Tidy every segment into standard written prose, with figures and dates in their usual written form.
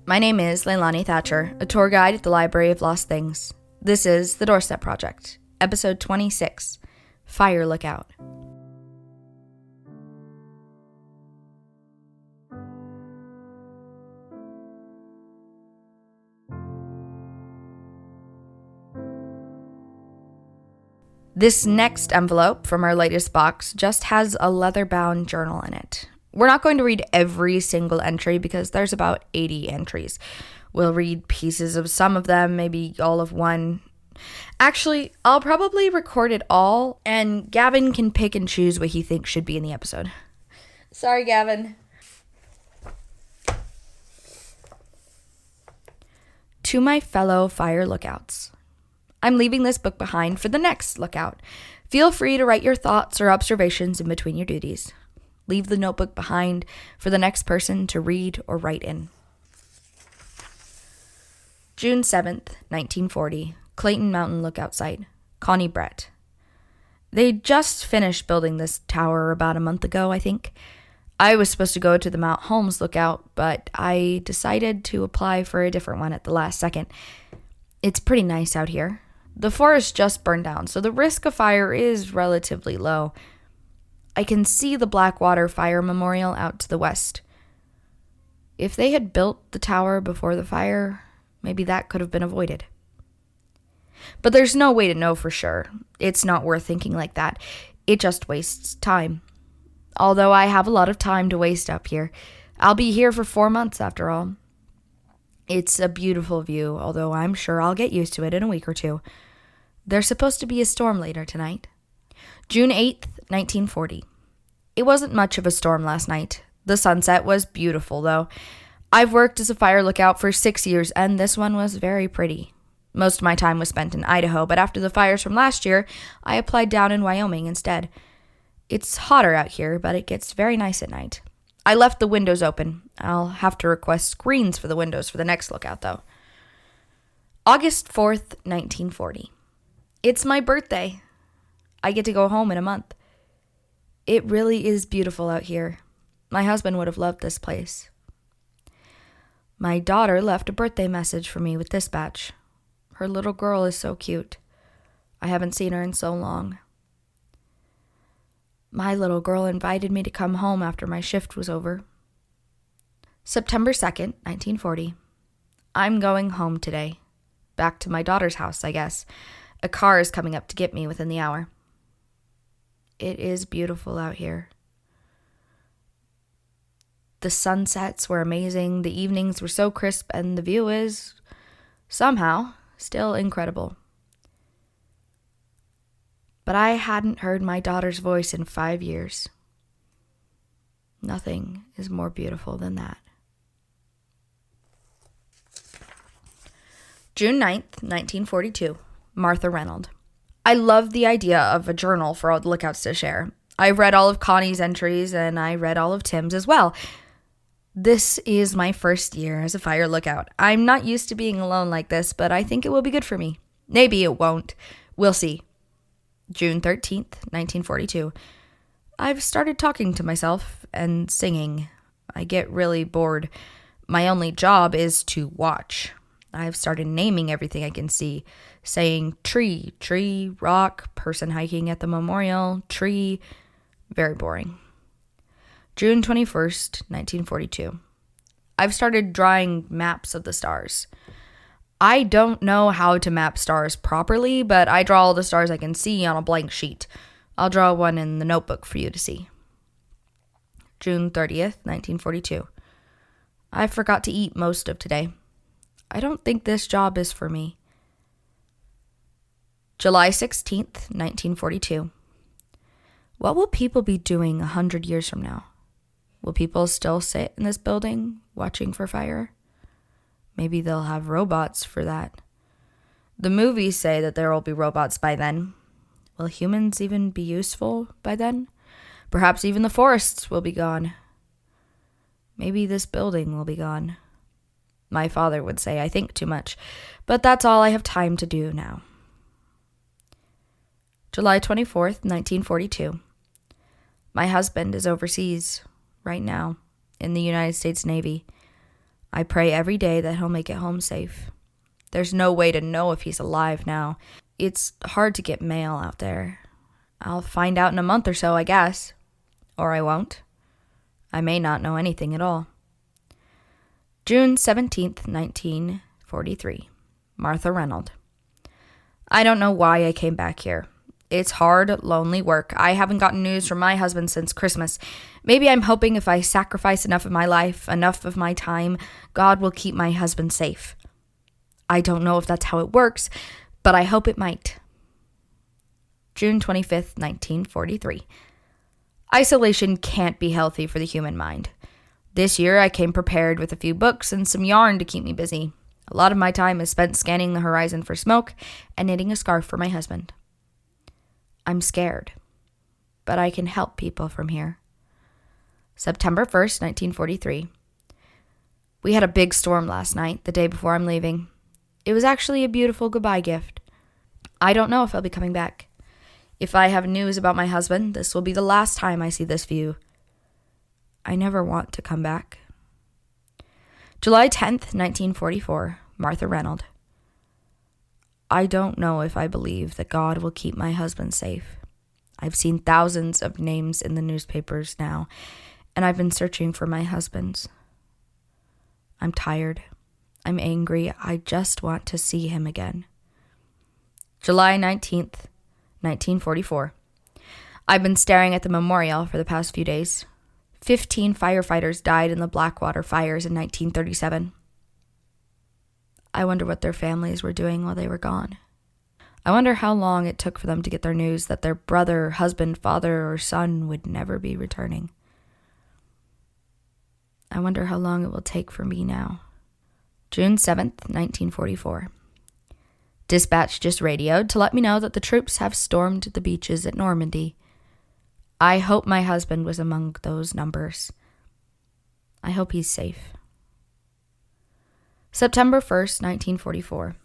My name is Leilani Thatcher, a tour guide at the Library of Lost Things. This is The Doorstep Project, Episode 26, Fire Lookout. This next envelope from our latest box just has a leather-bound journal in it. We're not going to read every single entry because there's about 80 entries. We'll read pieces of some of them, maybe all of one. Actually, I'll probably record it all, and Gavin can pick and choose what he thinks should be in the episode. Sorry, Gavin. To my fellow fire lookouts. I'm leaving this book behind for the next lookout. Feel free to write your thoughts or observations in between your duties. Leave the notebook behind for the next person to read or write in. June 7th, 1940, Clayton Mountain Lookout Site, Connie Brett. They just finished building this tower about a month ago, I think. I was supposed to go to the Mount Holmes lookout, but I decided to apply for a different one at the last second. It's pretty nice out here. The forest just burned down, so the risk of fire is relatively low. I can see the Blackwater Fire Memorial out to the west. If they had built the tower before the fire, maybe that could have been avoided. But there's no way to know for sure. It's not worth thinking like that. It just wastes time. Although I have a lot of time to waste up here. I'll be here for 4 months after all. It's a beautiful view, although I'm sure I'll get used to it in a week or two. There's supposed to be a storm later tonight. June 8th, 1940. It wasn't much of a storm last night. The sunset was beautiful, though. I've worked as a fire lookout for 6 years, and this one was very pretty. Most of my time was spent in Idaho, but after the fires from last year, I applied down in Wyoming instead. It's hotter out here, but it gets very nice at night. I left the windows open. I'll have to request screens for the windows for the next lookout, though. August 4th, 1940. It's my birthday. I get to go home in a month. It really is beautiful out here. My husband would have loved this place. My daughter left a birthday message for me with dispatch. Her little girl is so cute. I haven't seen her in so long. My little girl invited me to come home after my shift was over. September 2nd, 1940. I'm going home today. Back to my daughter's house, I guess. A car is coming up to get me within the hour. It is beautiful out here. The sunsets were amazing, the evenings were so crisp, and the view is, somehow, still incredible. But I hadn't heard my daughter's voice in 5 years. Nothing is more beautiful than that. June 9th, 1942, Martha Reynolds. I love the idea of a journal for all the lookouts to share. I read all of Connie's entries, and I read all of Tim's as well. This is my first year as a fire lookout. I'm not used to being alone like this, but I think it will be good for me. Maybe it won't. We'll see. June 13th, 1942. I've started talking to myself and singing. I get really bored. My only job is to watch. I've started naming everything I can see, saying tree, rock, person hiking at the memorial, tree. Very boring. June 21st, 1942. I've started drawing maps of the stars. I don't know how to map stars properly, but I draw all the stars I can see on a blank sheet. I'll draw one in the notebook for you to see. June 30th, 1942. I forgot to eat most of today. I don't think this job is for me. July 16th, 1942. What will people be doing 100 years from now? Will people still sit in this building watching for fire? Maybe they'll have robots for that. The movies say that there will be robots by then. Will humans even be useful by then? Perhaps even the forests will be gone. Maybe this building will be gone. My father would say I think too much, but that's all I have time to do now. July 24th, 1942. My husband is overseas right now in the United States Navy. I pray every day that he'll make it home safe. There's no way to know if he's alive now. It's hard to get mail out there. I'll find out in a month or so, I guess. Or I won't. I may not know anything at all. June 17th, 1943. Martha Reynolds. I don't know why I came back here. It's hard, lonely work. I haven't gotten news from my husband since Christmas. Maybe I'm hoping if I sacrifice enough of my life, enough of my time, God will keep my husband safe. I don't know if that's how it works, but I hope it might. June 25th, 1943. Isolation can't be healthy for the human mind. This year I came prepared with a few books and some yarn to keep me busy. A lot of my time is spent scanning the horizon for smoke and knitting a scarf for my husband. I'm scared, but I can help people from here. September 1st, 1943. We had a big storm last night, the day before I'm leaving. It was actually a beautiful goodbye gift. I don't know if I'll be coming back. If I have news about my husband, this will be the last time I see this view. I never want to come back. July 10th, 1944. Martha Reynolds. I don't know if I believe that God will keep my husband safe. I've seen thousands of names in the newspapers now, and I've been searching for my husband's. I'm tired. I'm angry. I just want to see him again. July 19th, 1944. I've been staring at the memorial for the past few days. 15 firefighters died in the Blackwater fires in 1937. I wonder what their families were doing while they were gone. I wonder how long it took for them to get their news that their brother, husband, father, or son would never be returning. I wonder how long it will take for me now. June 7th, 1944. Dispatch just radioed to let me know that the troops have stormed the beaches at Normandy. I hope my husband was among those numbers. I hope he's safe. September 1st, 1944.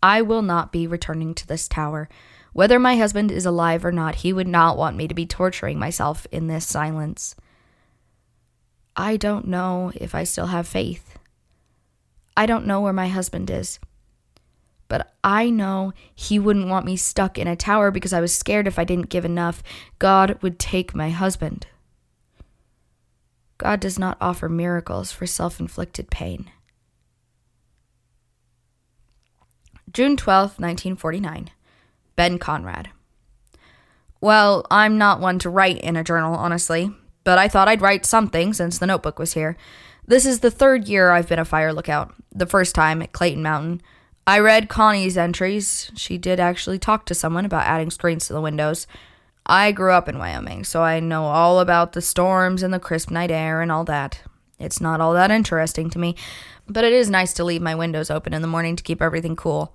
I will not be returning to this tower. Whether my husband is alive or not, he would not want me to be torturing myself in this silence. I don't know if I still have faith. I don't know where my husband is. But I know he wouldn't want me stuck in a tower because I was scared if I didn't give enough, God would take my husband. God does not offer miracles for self-inflicted pain. June 12th, 1949. Ben Conrad. Well, I'm not one to write in a journal, honestly, but I thought I'd write something since the notebook was here. This is the third year I've been a fire lookout, the first time at Clayton Mountain. I read Connie's entries. She did actually talk to someone about adding screens to the windows. I grew up in Wyoming, so I know all about the storms and the crisp night air and all that. It's not all that interesting to me, but it is nice to leave my windows open in the morning to keep everything cool.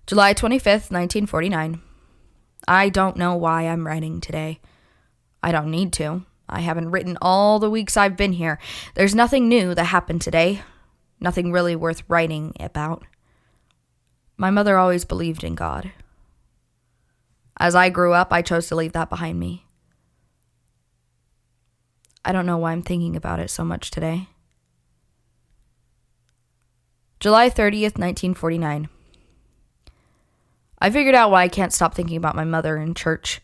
July 25th, 1949. I don't know why I'm writing today. I don't need to. I haven't written all the weeks I've been here. There's nothing new that happened today. Nothing really worth writing about. My mother always believed in God. As I grew up, I chose to leave that behind me. I don't know why I'm thinking about it so much today. July 30th, 1949. I figured out why I can't stop thinking about my mother in church.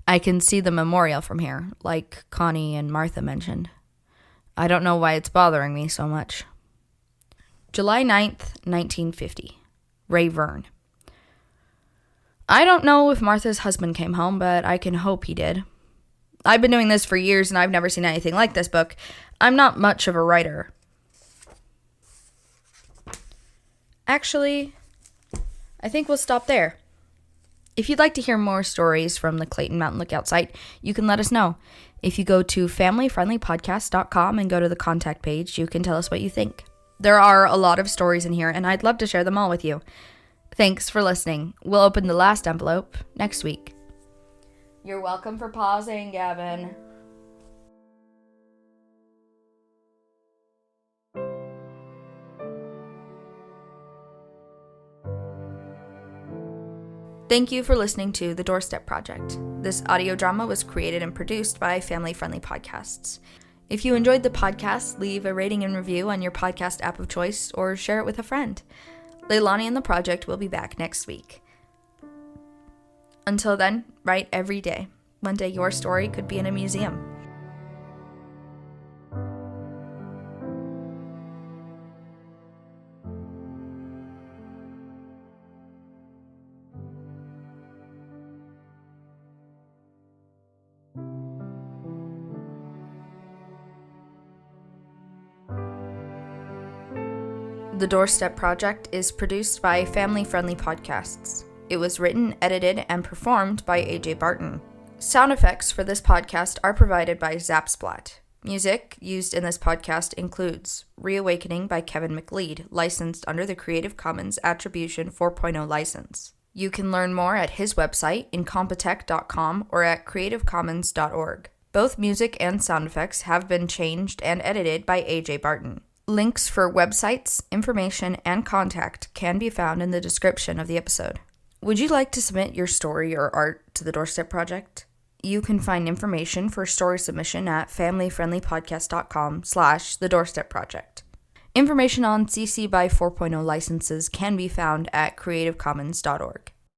I can see the memorial from here, like Connie and Martha mentioned. I don't know why it's bothering me so much. July 9th, 1950. Ray Verne. I don't know if Martha's husband came home, but I can hope he did. I've been doing this for years and I've never seen anything like this book. I'm not much of a writer. Actually, I think we'll stop there. If you'd like to hear more stories from the Clayton Mountain Lookout site, you can let us know. If you go to familyfriendlypodcast.com and go to the contact page, you can tell us what you think. There are a lot of stories in here, and I'd love to share them all with you. Thanks for listening. We'll open the last envelope next week. You're welcome for pausing, Gavin. Thank you for listening to The Doorstep Project. This audio drama was created and produced by Family Friendly Podcasts. If you enjoyed the podcast, leave a rating and review on your podcast app of choice or share it with a friend. Leilani and the project will be back next week. Until then, write every day. One day your story could be in a museum. The Doorstep Project is produced by Family Friendly Podcasts. It was written, edited, and performed by AJ Barton. Sound effects for this podcast are provided by Zapsplat. Music used in this podcast includes Reawakening by Kevin McLeod, licensed under the Creative Commons Attribution 4.0 license. You can learn more at his website, incompetech.com, or at creativecommons.org. Both music and sound effects have been changed and edited by AJ Barton. Links for websites, information, and contact can be found in the description of the episode. Would you like to submit your story or art to the Doorstep Project? You can find information for story submission at familyfriendlypodcast.com/The Doorstep Project. Information on CC by 4.0 licenses can be found at creativecommons.org.